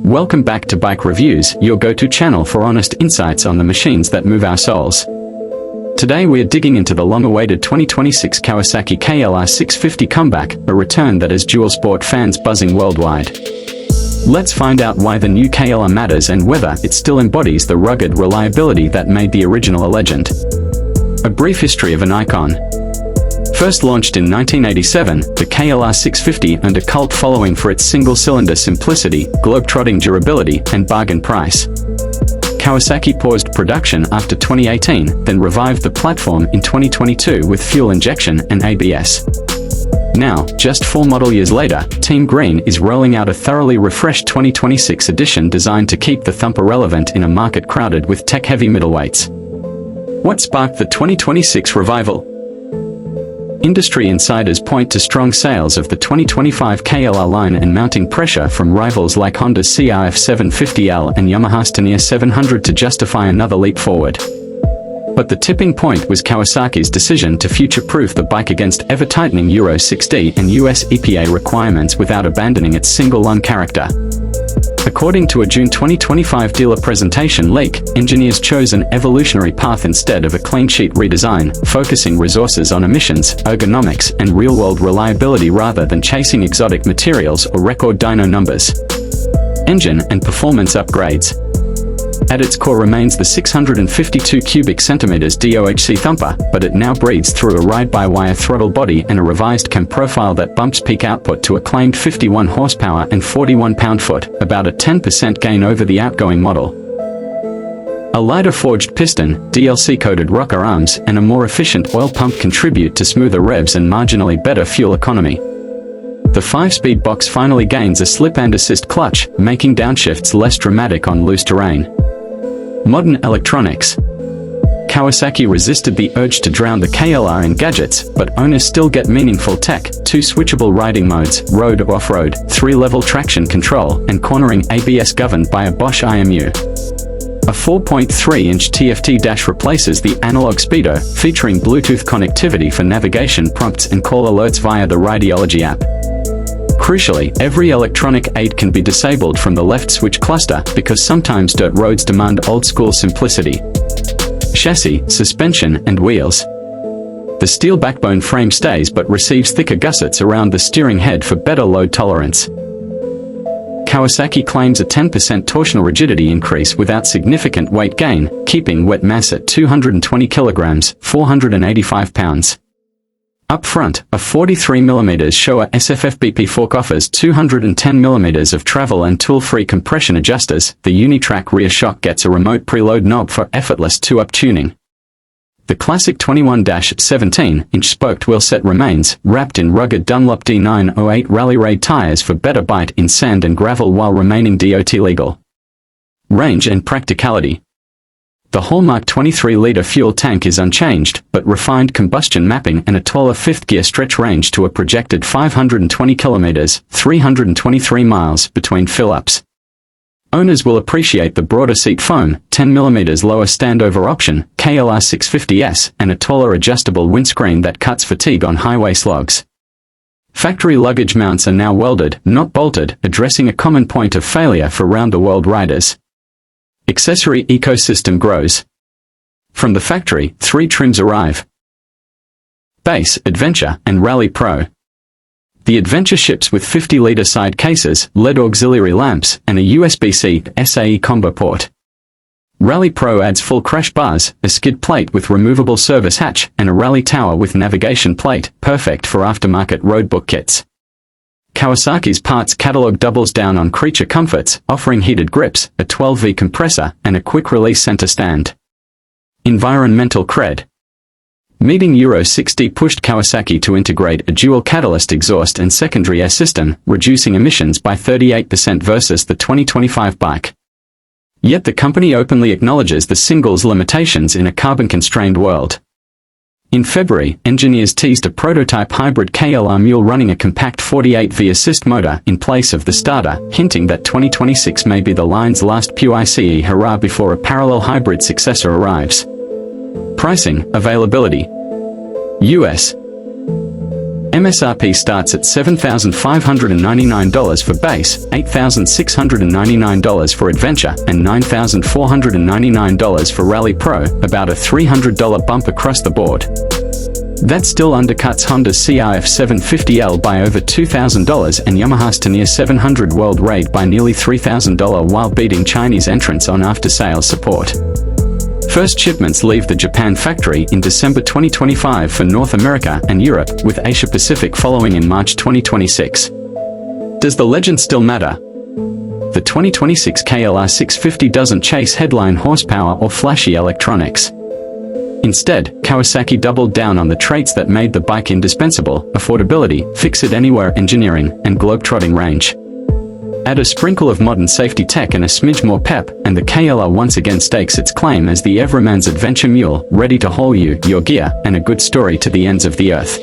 Welcome back to Bike Reviews, your go-to channel for honest insights on the machines that move our souls. Today we are digging into the long-awaited 2026 Kawasaki KLR 650 comeback, a return that has dual sport fans buzzing worldwide. Let's find out why the new KLR matters and whether it still embodies the rugged reliability that made the original a legend. A brief history of an icon. First launched in 1987, the KLR 650 earned a cult following for its single-cylinder simplicity, globe-trotting durability, and bargain price. Kawasaki paused production after 2018, then revived the platform in 2022 with fuel injection and ABS. Now, just 4 model years later, Team Green is rolling out a thoroughly refreshed 2026 edition designed to keep the thumper relevant in a market crowded with tech-heavy middleweights. What sparked the 2026 revival? Industry insiders point to strong sales of the 2025 KLR line and mounting pressure from rivals like Honda's CRF 750L and Yamaha's Taniya 700 to justify another leap forward. But the tipping point was Kawasaki's decision to future-proof the bike against ever-tightening Euro 6D and US EPA requirements without abandoning its single-lung character. According to a June 2025 dealer presentation leak, engineers chose an evolutionary path instead of a clean-sheet redesign, focusing resources on emissions, ergonomics, and real-world reliability rather than chasing exotic materials or record dyno numbers. Engine and performance upgrades. At its core remains the 652 cubic centimeters DOHC thumper, but it now breathes through a ride-by-wire throttle body and a revised cam profile that bumps peak output to a claimed 51 horsepower and 41 pound-foot, about a 10% gain over the outgoing model. A lighter forged piston, DLC-coated rocker arms, and a more efficient oil pump contribute to smoother revs and marginally better fuel economy. The 5-speed box finally gains a slip and assist clutch, making downshifts less dramatic on loose terrain. Modern electronics. Kawasaki resisted the urge to drown the KLR in gadgets, but owners still get meaningful tech: 2 switchable riding modes, road or off-road, 3-level traction control, and cornering ABS governed by a Bosch IMU. A 4.3-inch TFT dash replaces the analog speedo, featuring Bluetooth connectivity for navigation prompts and call alerts via the Rideology app. Crucially, every electronic aid can be disabled from the left switch cluster, because sometimes dirt roads demand old-school simplicity. Chassis, suspension, and wheels. The steel backbone frame stays but receives thicker gussets around the steering head for better load tolerance. Kawasaki claims a 10% torsional rigidity increase without significant weight gain, keeping wet mass at 220 kilograms, 485 pounds. Up front, a 43mm Showa SFFBP fork offers 210mm of travel and tool-free compression adjusters. The Unitrack rear shock gets a remote preload knob for effortless 2-up tuning. The classic 21-17-inch spoked wheel set remains, wrapped in rugged Dunlop D908 Rally Raid tires for better bite in sand and gravel while remaining DOT legal. Range and practicality. The hallmark 23-liter fuel tank is unchanged, but refined combustion mapping and a taller 5th gear stretch range to a projected 520 kilometers, 323 miles, between fill-ups. Owners will appreciate the broader seat foam, 10mm lower standover option, KLR 650S, and a taller adjustable windscreen that cuts fatigue on highway slogs. Factory luggage mounts are now welded, not bolted, addressing a common point of failure for round-the-world riders. Accessory ecosystem grows. From the factory, 3 trims arrive: Base, Adventure, and Rally Pro. The Adventure ships with 50-liter side cases, LED auxiliary lamps, and a USB-C SAE combo port. Rally Pro adds full crash bars, a skid plate with removable service hatch, and a Rally Tower with navigation plate, perfect for aftermarket roadbook kits. Kawasaki's parts catalog doubles down on creature comforts, offering heated grips, a 12V compressor, and a quick-release center stand. Environmental cred. Meeting Euro 6D pushed Kawasaki to integrate a dual-catalyst exhaust and secondary air system, reducing emissions by 38% versus the 2025 bike. Yet the company openly acknowledges the single's limitations in a carbon-constrained world. In February, engineers teased a prototype hybrid KLR mule running a compact 48V assist motor in place of the starter, hinting that 2026 may be the line's last pure ICE hurrah before a parallel hybrid successor arrives. Pricing, availability. US. MSRP starts at $7,599 for base, $8,699 for adventure, and $9,499 for Rally Pro, about a $300 bump across the board. That still undercuts Honda's CRF 750L by over $2,000 and Yamaha's Tanier 700 World Raid by nearly $3,000 while beating Chinese entrants on after-sales support. First shipments leave the Japan factory in December 2025 for North America and Europe, with Asia Pacific following in March 2026. Does the legend still matter? The 2026 KLR 650 doesn't chase headline horsepower or flashy electronics. Instead, Kawasaki doubled down on the traits that made the bike indispensable: affordability, fix-it-anywhere engineering, and globe-trotting range. Add a sprinkle of modern safety tech and a smidge more pep, and the KLR once again stakes its claim as the everyman's adventure mule, ready to haul you, your gear, and a good story to the ends of the earth.